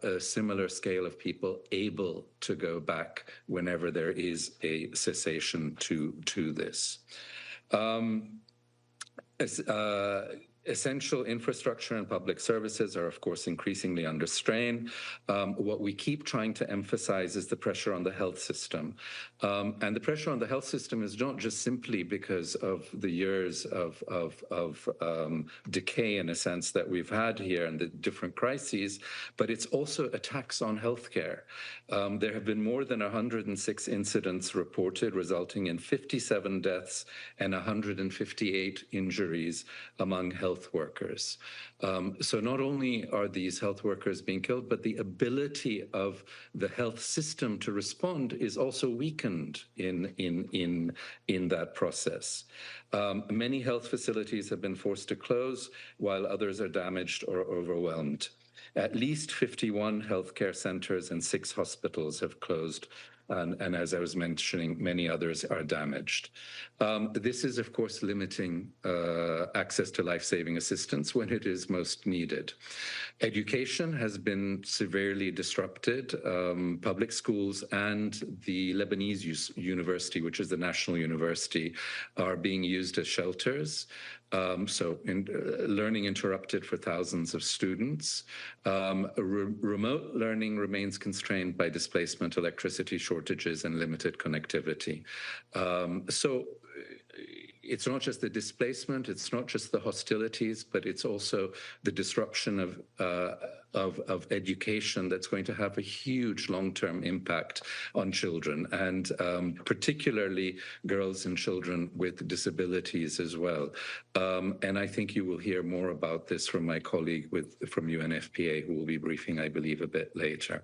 a similar scale of people able to go back whenever there is a cessation to this. Essential infrastructure and public services are, of course, increasingly under strain. What we keep trying to emphasize is the pressure on the health system. And the pressure on the health system is not just simply because of the years of decay, in a sense, that we've had here and the different crises, but it's also attacks on healthcare. There have been more than 106 incidents reported, resulting in 57 deaths and 158 injuries among health workers. So not only are these health workers being killed, but the ability of the health system to respond is also weakened in that process. Many health facilities have been forced to close, while others are damaged or overwhelmed. At least 51 healthcare centers and 6 hospitals have closed. And as I was mentioning, many others are damaged. This is, of course, limiting access to life-saving assistance when it is most needed. Education has been severely disrupted. Public schools and the Lebanese university, which is the national university, are being used as shelters. Learning interrupted for thousands of students. Remote learning remains constrained by displacement, electricity shortages, and limited connectivity. It's not just the displacement, it's not just the hostilities, but it's also the disruption of education that's going to have a huge long-term impact on children, and particularly girls and children with disabilities as well. And I think you will hear more about this from my colleague from UNFPA, who will be briefing, I believe, a bit later.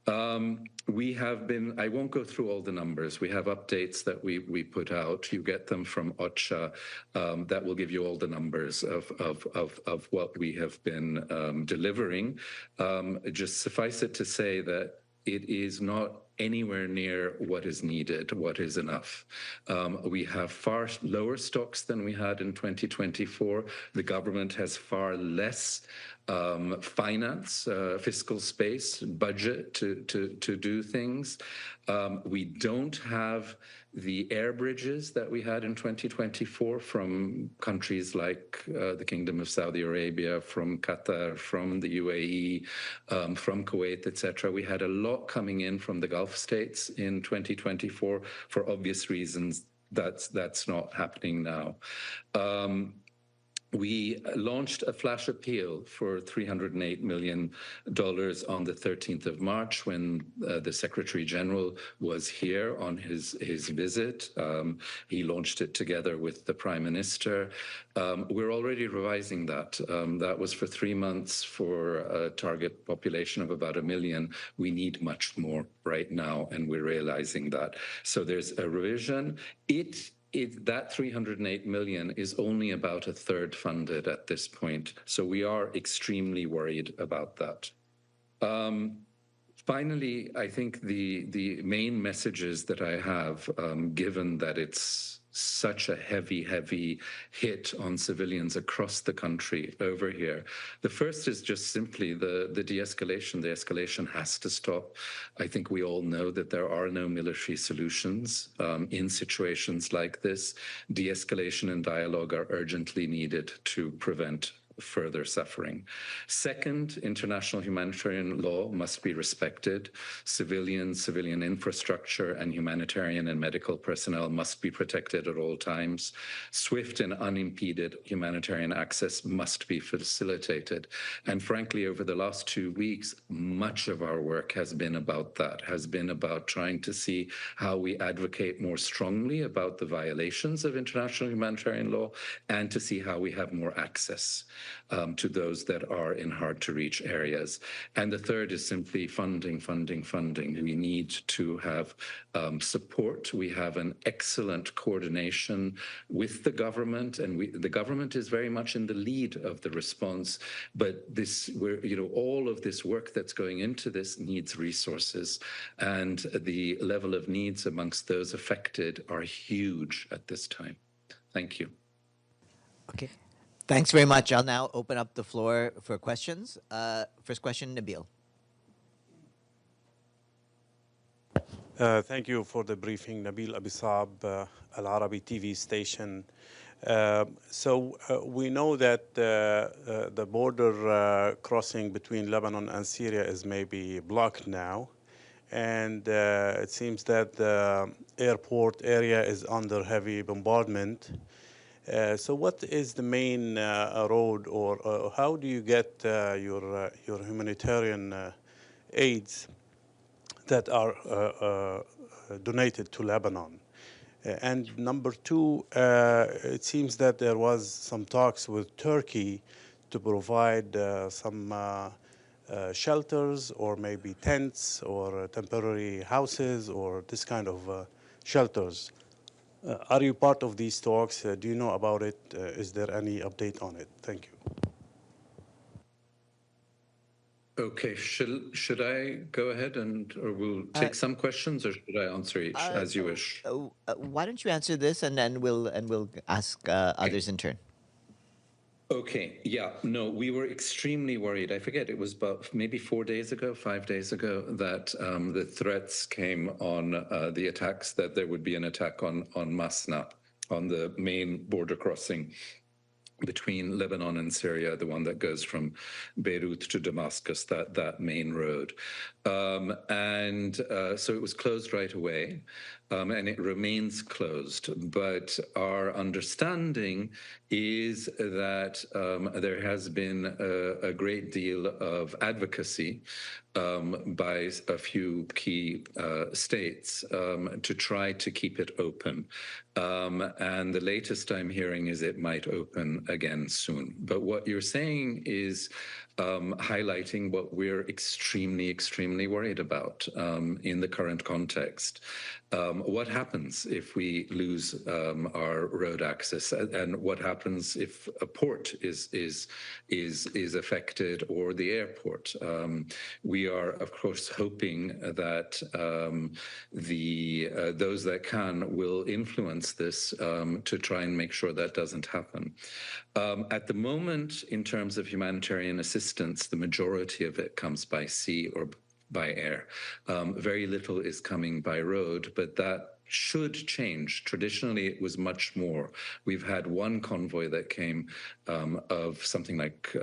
I won't go through all the numbers. We have updates that we put out. You get them from OCHA that will give you all the numbers of what we have been delivering. Just suffice it to say that it is not anywhere near what is needed, what is enough. We have far lower stocks than we had in 2024. The government has far less fiscal space, budget to do things. We don't have the air bridges that we had in 2024 from countries like the Kingdom of Saudi Arabia, from Qatar, from the UAE, from Kuwait, etc. We had a lot coming in from the Gulf states in 2024 for obvious reasons. That's not happening now. We launched a flash appeal for $308 million on the 13th of March when the Secretary General was here on his visit. He launched it together with the Prime Minister. We're already revising that. That was for 3 months for a target population of about 1 million. We need much more right now, and we're realizing that. So there's a revision. That $308 million is only about a third funded at this point. So we are extremely worried about that. Finally, I think the main messages that I have, given that it's such a heavy hit on civilians across the country over here. The first is just simply the de-escalation. The escalation has to stop. I think we all know that there are no military solutions in situations like this. De-escalation and dialogue are urgently needed to prevent further suffering. Second, international humanitarian law must be respected. Civilian infrastructure, and humanitarian and medical personnel must be protected at all times. Swift and unimpeded humanitarian access must be facilitated. And frankly, over the last 2 weeks, much of our work has been about that, has been about trying to see how we advocate more strongly about the violations of international humanitarian law and to see how we have more access to those that are in hard-to-reach areas. And the third is simply funding. We need to have support. We have an excellent coordination with the government, and the government is very much in the lead of the response. But all of this work that's going into this needs resources, and the level of needs amongst those affected are huge at this time. Thank you. Okay. Thanks very much. I'll now open up the floor for questions. First question, Nabil. Thank you for the briefing, Nabil Abisab, Al Arabi TV station. We know that the border crossing between Lebanon and Syria is maybe blocked now, and it seems that the airport area is under heavy bombardment. So, what is the main road, or how do you get your humanitarian aids that are donated to Lebanon? And number two, it seems that there was some talks with Turkey to provide some shelters or maybe tents or temporary houses or this kind of shelters. Are you part of these talks? Do you know about it? Is there any update on it? Thank you. Okay, should I go ahead or we'll Uh, take some questions, or should I answer each uh, as you wish? why don't you answer this, and then we'll ask Okay. others in turn. Okay, yeah, no, we were extremely worried. I forget, it was about maybe 4 days ago, 5 days ago, that the threats came on the attacks, that there would be an attack on Masna, on the main border crossing between Lebanon and Syria, the one that goes from Beirut to Damascus, that main road. So it was closed right away, and it remains closed. But our understanding is that there has been a great deal of advocacy by a few key states to try to keep it open. And the latest I'm hearing is it might open again soon. But what you're saying is highlighting what we're extremely, extremely worried about in the current context. What happens if we lose our road access, and what happens if a port is affected, or the airport? We are, of course, hoping that those that can will influence this to try and make sure that doesn't happen. At the moment, in terms of humanitarian assistance, the majority of it comes by sea or by air. Very little is coming by road, but that should change. Traditionally, it was much more. We've had one convoy that came of something like,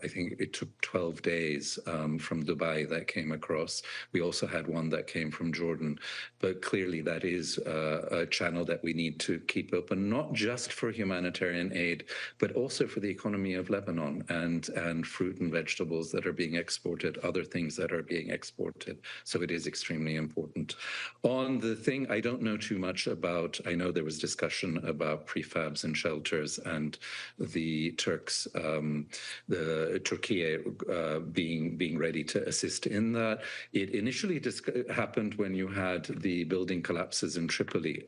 I think it took 12 days from Dubai that came across. We also had one that came from Jordan. But clearly, that is a channel that we need to keep open, not just for humanitarian aid, but also for the economy of Lebanon and fruit and vegetables that are being exported, other things that are being exported. So it is extremely important. On the thing, I don't know too much about. I know there was discussion about prefabs and shelters, and the Turks, the Turkey being ready to assist in that. It initially happened when you had the building collapses in Tripoli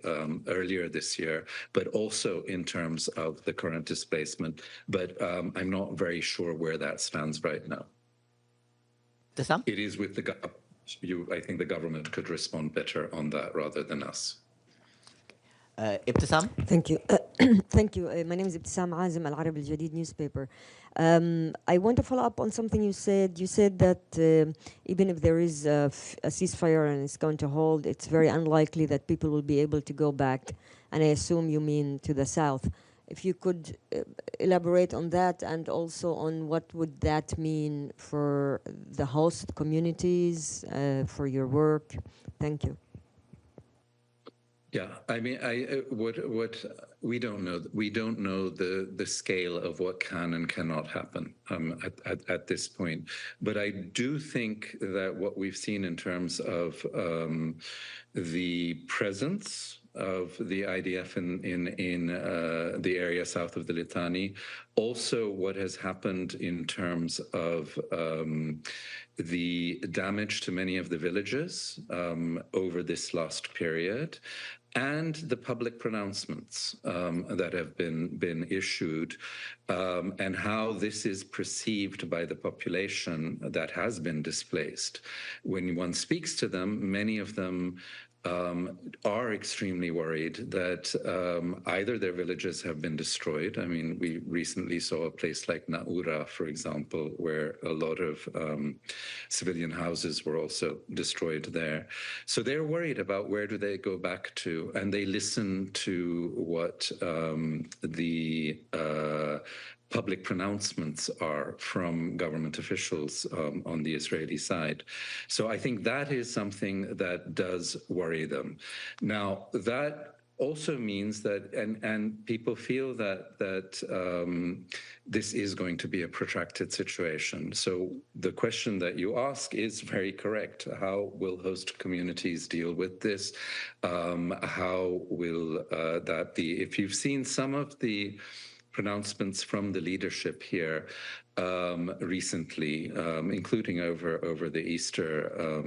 earlier this year, but also in terms of the current displacement. But I'm not very sure where that stands right now. It is with the government. I think the government could respond better on that rather than us. Ibtisam? Thank you. Thank you. My name is Ibtisam Azim, Al Arab Al Jadid newspaper. I want to follow up on something you said. You said that even if there is a ceasefire and it's going to hold, it's very unlikely that people will be able to go back. And I assume you mean to the south. If you could elaborate on that, and also on what would that mean for the host communities, for your work. Thank you. Yeah, I mean, what we don't know. We don't know the scale of what can and cannot happen at this point. But I do think that what we've seen in terms of the presence of the IDF in the area south of the Litani, also what has happened in terms of the damage to many of the villages over this last period, and the public pronouncements that have been issued, and how this is perceived by the population that has been displaced. When one speaks to them, many of them are extremely worried that either their villages have been destroyed. I mean, we recently saw a place like Naura, for example, where a lot of civilian houses were also destroyed there. So they're worried about where do they go back to, and they listen to what the public pronouncements are from government officials on the Israeli side. So I think that is something that does worry them. Now, that also means that, and people feel that this is going to be a protracted situation. So the question that you ask is very correct. How will host communities deal with this? How will that be? If you've seen some of the pronouncements from the leadership here recently, including over the Easter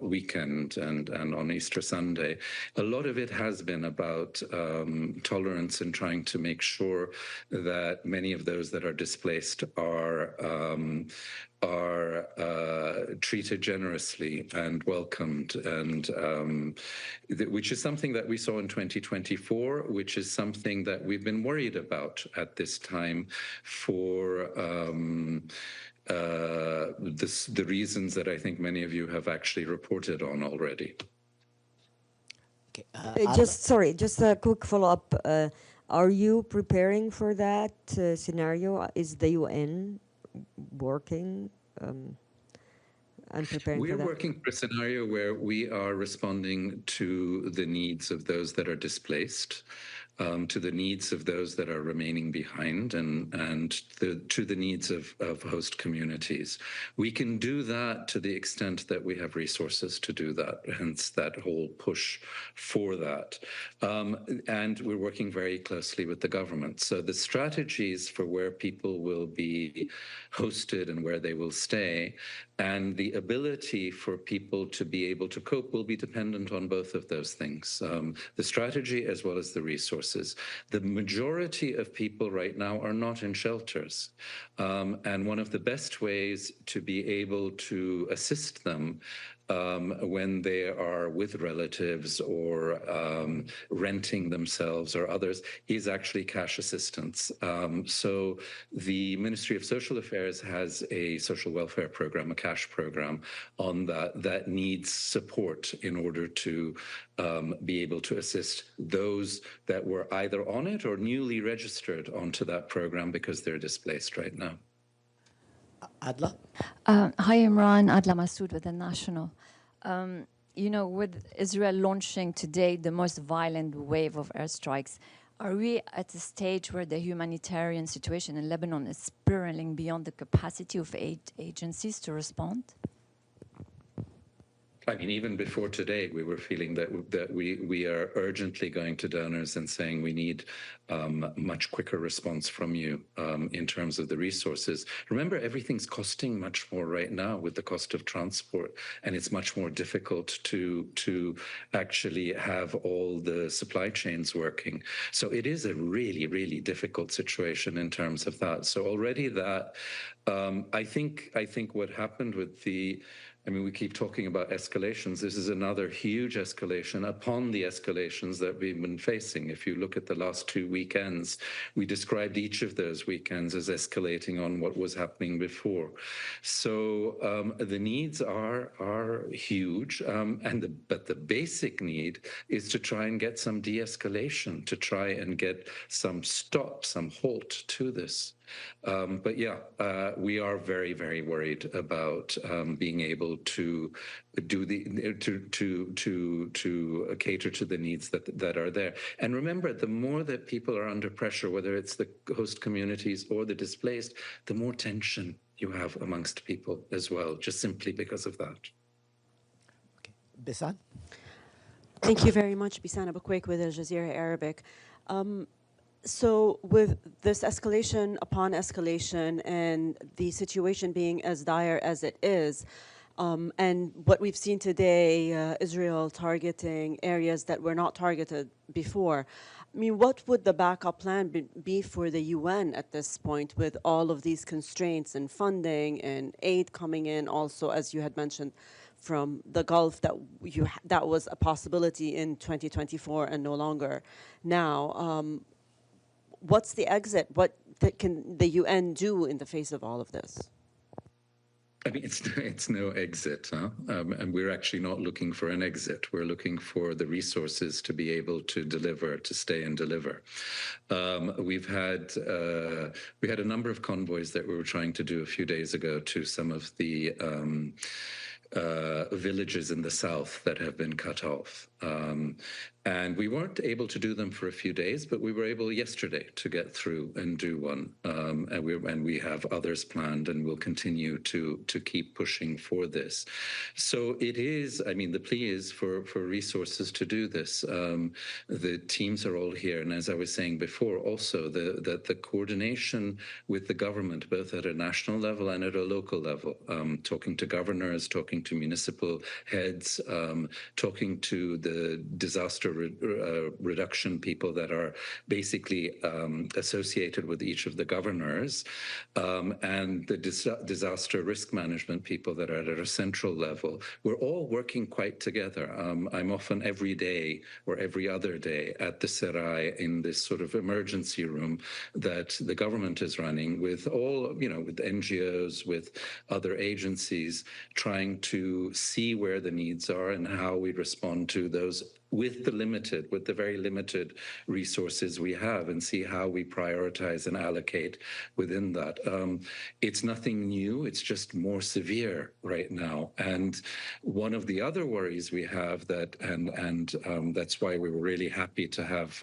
weekend and on Easter Sunday, a lot of it has been about tolerance and trying to make sure that many of those that are displaced are treated generously and welcomed, and which is something that we saw in 2024, which is something that we've been worried about at this time for the reasons that I think many of you have actually reported on already. Okay, just a quick follow-up. Are you preparing for that scenario? Is the UN working and preparing for that? We're working for a scenario where we are responding to the needs of those that are displaced, to the needs of those that are remaining behind, and to the needs of host communities. We can do that to the extent that we have resources to do that, hence that whole push for that. And we're working very closely with the government. So the strategies for where people will be hosted and where they will stay, and the ability for people to be able to cope will be dependent on both of those things, the strategy as well as the resources. The majority of people right now are not in shelters. And one of the best ways to be able to assist them when they are with relatives or renting themselves or others is actually cash assistance. So the Ministry of Social Affairs has a social welfare program, a cash program on that needs support in order to be able to assist those that were either on it or newly registered onto that program because they're displaced right now. Adla? Hi, Imran. Adla Masood with The National. You know, with Israel launching today the most violent wave of airstrikes, are we at a stage where the humanitarian situation in Lebanon is spiraling beyond the capacity of aid agencies to respond? I mean, even before today, we were feeling that we are urgently going to donors and saying we need much quicker response from you in terms of the resources. Remember, everything's costing much more right now with the cost of transport, and it's much more difficult to actually have all the supply chains working. So it is a really, really difficult situation in terms of that. So already that, I think what happened with I mean, we keep talking about escalations. This is another huge escalation upon the escalations that we've been facing. If you look at the last 2 weekends, we described each of those weekends as escalating on what was happening before. So the needs are huge, but the basic need is to try and get some de-escalation, to try and get some stop, some halt to this. But yeah, we are very, very worried about being able to do to cater to the needs that are there. And remember, the more that people are under pressure, whether it's the host communities or the displaced, the more tension you have amongst people as well, just simply because of that. Okay. Bisan? Thank you very much, Bisan Abu Quaik with Al Jazeera Arabic. So with this escalation upon escalation and the situation being as dire as it is, and what we've seen today, Israel targeting areas that were not targeted before, I mean, what would the backup plan be for the UN at this point with all of these constraints and funding and aid coming in also, as you had mentioned, from the Gulf that that was a possibility in 2024 and no longer now. What's the exit? What can the UN do in the face of all of this? I mean, it's no exit, huh? And we're actually not looking for an exit. We're looking for the resources to be able to deliver, to stay and deliver. We had a number of convoys that we were trying to do a few days ago to some of the villages in the south that have been cut off. And we weren't able to do them for a few days, but we were able yesterday to get through and do one. And we have others planned, and we'll continue to keep pushing for this. So it is, I mean, the plea is for resources to do this. The teams are all here. And as I was saying before, also the coordination with the government, both at a national level and at a local level, talking to governors, talking to municipal heads, talking to the disaster reduction people that are basically associated with each of the governors, and the disaster risk management people that are at a central level. We're all working quite together. I'm often every day or every other day at the Serai in this sort of emergency room that the government is running with all, you know, with NGOs, with other agencies, trying to see where the needs are and how we respond to those with the very limited resources we have, and see how we prioritize and allocate within that. It's nothing new, it's just more severe right now. And one of the other worries we have that's why we were really happy to have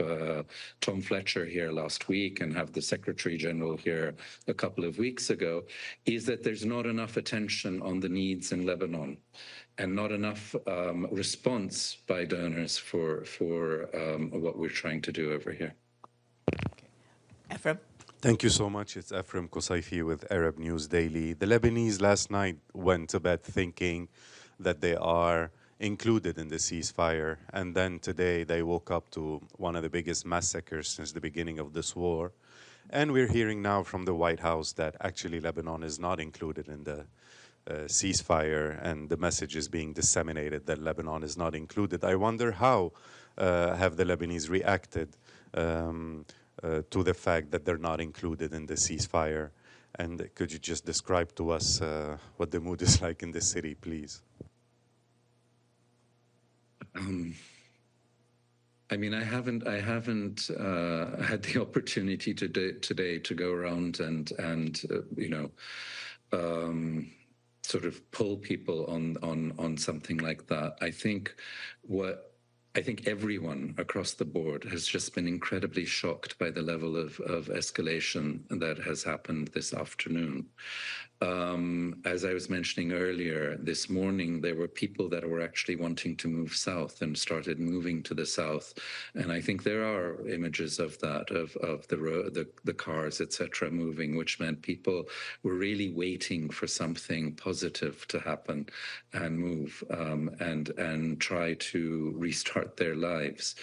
Tom Fletcher here last week and have the Secretary General here a couple of weeks ago, is that there's not enough attention on the needs in Lebanon, and not enough response by donors for what we're trying to do over here. Ephraim? Thank you so much. It's Ephraim Qusayfi with Arab News Daily. The Lebanese last night went to bed thinking that they are included in the ceasefire, and then today they woke up to one of the biggest massacres since the beginning of this war. And we're hearing now from the White House that actually Lebanon is not included in the ceasefire, and the message is being disseminated that Lebanon is not included. I wonder how have the Lebanese reacted to the fact that they're not included in the ceasefire? And could you just describe to us what the mood is like in the city, please? I mean, I haven't had the opportunity today to go around and you know, sort of pull people on something like that. I think everyone across the board has just been incredibly shocked by the level of escalation that has happened this afternoon. As I was mentioning earlier, this morning, there were people that were actually wanting to move south and started moving to the south. And I think there are images of that, of the cars, etc., moving, which meant people were really waiting for something positive to happen and move and try to restart their lives.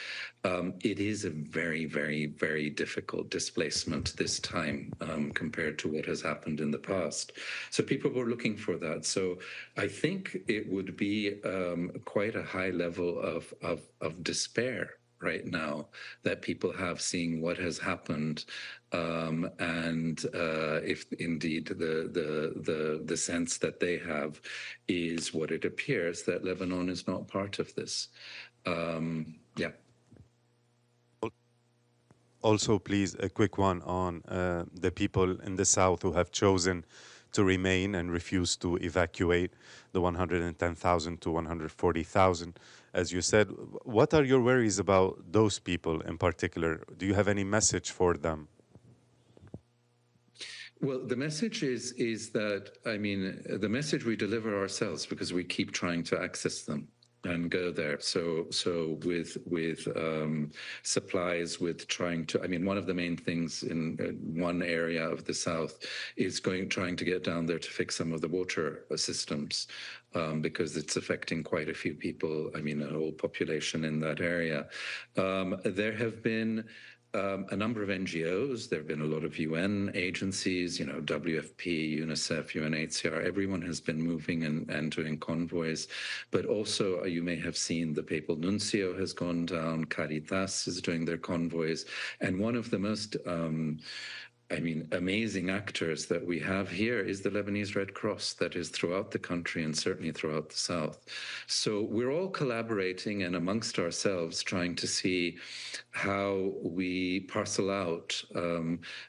It is a very, very, very difficult displacement this time compared to what has happened in the past. So people were looking for that. So I think it would be quite a high level of despair right now that people have, seeing what has happened, and if indeed the sense that they have is what it appears, that Lebanon is not part of this. Yeah. Also, please, a quick one on the people in the south who have chosen to remain and refuse to evacuate, the 110,000 to 140,000. As you said, what are your worries about those people in particular? Do you have any message for them? Well, the message is that, I mean, the message we deliver ourselves, because we keep trying to access them. and go there. So with supplies, with trying to, I mean, one of the main things in one area of the south is trying to get down there to fix some of the water systems, because it's affecting quite a few people. I mean, a whole population in that area. There have been a number of NGOs. There have been a lot of UN agencies, WFP, UNICEF, UNHCR. Everyone has been moving and doing convoys. But also, you may have seen the Papal Nuncio has gone down. Caritas is doing their convoys. And one of the most amazing actors that we have here is the Lebanese Red Cross, that is throughout the country and certainly throughout the south. So we're all collaborating and amongst ourselves trying to see how we parcel out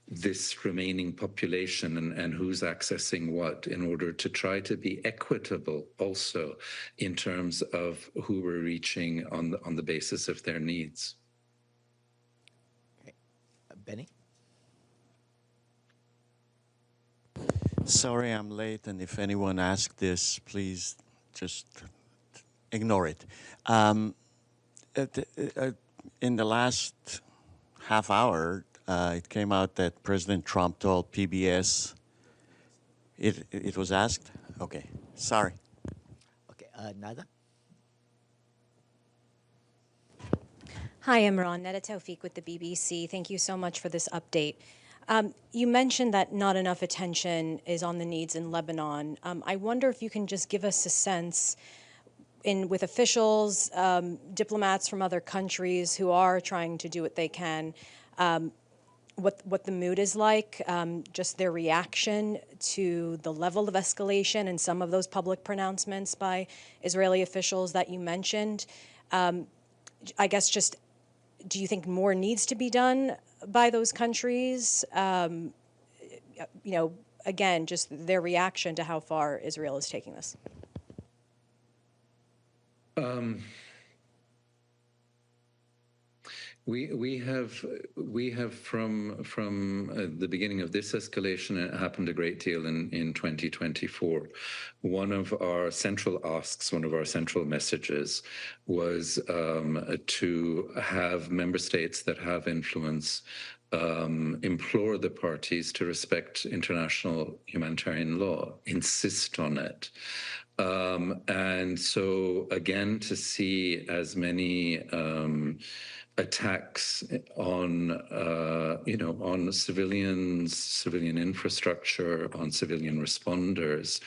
this remaining population and who's accessing what, in order to try to be equitable also in terms of who we're reaching on the basis of their needs. Okay. Benny? Sorry I'm late, and if anyone asked this, please just ignore it. In the last half hour, it came out that President Trump told PBS, it was asked? Okay, sorry. Okay, Nada? Hi, Imran. Neda Tawfiq with the BBC. Thank you so much for this update. You mentioned that not enough attention is on the needs in Lebanon. I wonder if you can just give us a sense with officials, diplomats from other countries who are trying to do what they can, what the mood is like, just their reaction to the level of escalation and some of those public pronouncements by Israeli officials that you mentioned. I guess just, do you think more needs to be done by those countries? Again, just their reaction to how far Israel is taking this. We have from the beginning of this escalation, it happened a great deal in 2024. One of our central asks, one of our central messages was to have member states that have influence implore the parties to respect international humanitarian law, insist on it. And so again, to see as many attacks on on civilians, civilian infrastructure, on civilian responders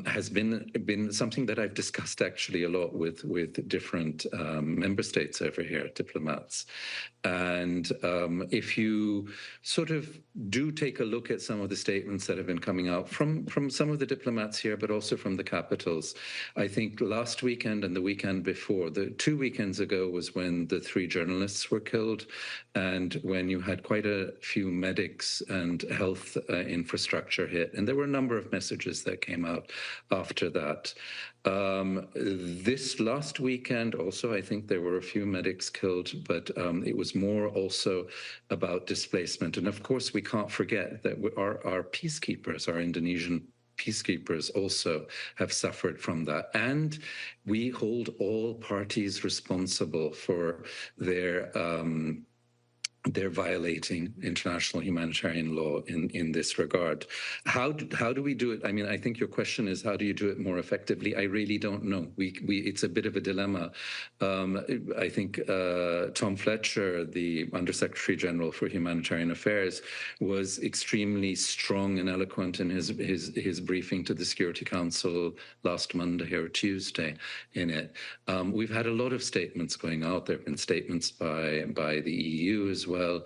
has been something that I've discussed actually a lot with different member states over here, diplomats. And if you sort of do take a look at some of the statements that have been coming out from some of the diplomats here, but also from the capitals, I think last weekend and the weekend before, the 2 weekends ago was when the 3 journalists were killed, and when you had quite a few medics and health infrastructure hit. And there were a number of messages that came out after that. This last weekend also, I think there were a few medics killed, but it was more also about displacement. And of course, we can't forget that our peacekeepers, our Indonesian peacekeepers also have suffered from that. And we hold all parties responsible for they're violating international humanitarian law in this regard. How do we do it? I mean, I think your question is, how do you do it more effectively? I really don't know. It's a bit of a dilemma. I think Tom Fletcher, the Undersecretary General for Humanitarian Affairs, was extremely strong and eloquent in his briefing to the Security Council last Monday or Tuesday in it. We've had a lot of statements going out. There have been statements by the EU as well.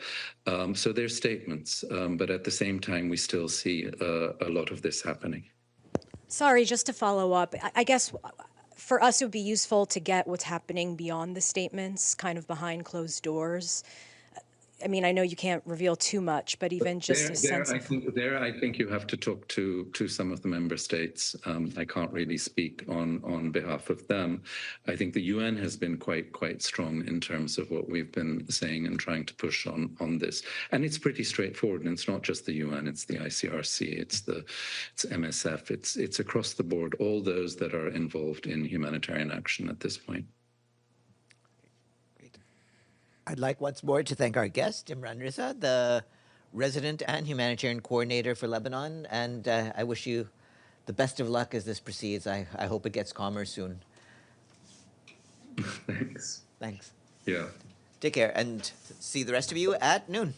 So there's statements, but at the same time, we still see a lot of this happening. Sorry, just to follow up, I guess for us it would be useful to get what's happening beyond the statements, kind of behind closed doors. I mean, I know you can't reveal too much, but even just a sense of... I think you have to talk to some of the member states. I can't really speak on behalf of them. I think the UN has been quite strong in terms of what we've been saying and trying to push on this. And it's pretty straightforward. And it's not just the UN, it's the ICRC, it's MSF, it's across the board, all those that are involved in humanitarian action at this point. I'd like once more to thank our guest, Imran Riza, the resident and humanitarian coordinator for Lebanon. And I wish you the best of luck as this proceeds. I hope it gets calmer soon. Thanks. Thanks. Yeah. Take care and see the rest of you at noon.